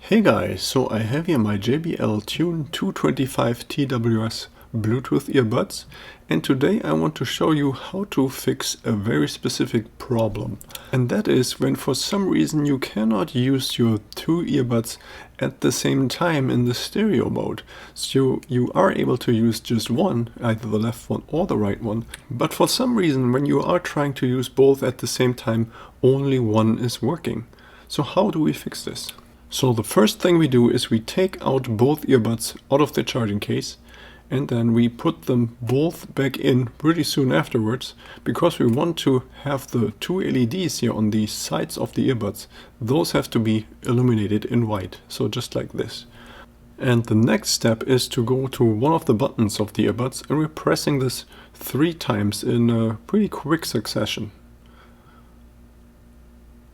Hey guys, so I have here my JBL TUNE225tws Bluetooth earbuds, and today I want to show you how to fix a very specific problem. And that is when for some reason you cannot use your two earbuds at the same time in the stereo mode. So you are able to use just one, either the left one or the right one, but for some reason when you are trying to use both at the same time, only one is working. So how do we fix this? So the first thing we do is we take out both earbuds out of the charging case, and then we put them both back in pretty soon afterwards, because we want to have the two LEDs here on the sides of the earbuds. Those have to be illuminated in white, so just like this. And the next step is to go to one of the buttons of the earbuds, and we're pressing this 3 times in a pretty quick succession.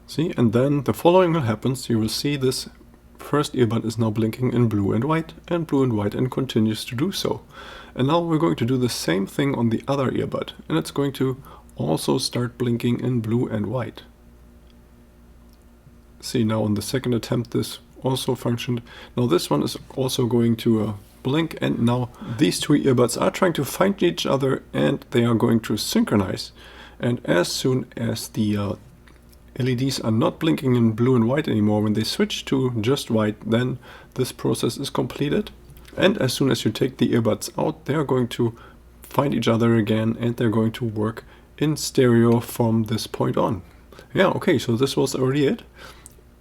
See, and then the following will happen. You will see this first earbud is now blinking in blue and white, and continues to do so. And now we're going to do the same thing on the other earbud, and it's going to also start blinking in blue and white. See, now on the second attempt this also functioned. Now this one is also going to blink, and now these two earbuds are trying to find each other, and they are going to synchronize. And as soon as the LEDs are not blinking in blue and white anymore, when they switch to just white, then this process is completed. And as soon as you take the earbuds out, they are going to find each other again, and they're going to work in stereo from this point on. Yeah, okay, so this was already it.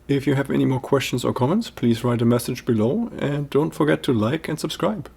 If you have any more questions or comments, please write a message below, and don't forget to like and subscribe.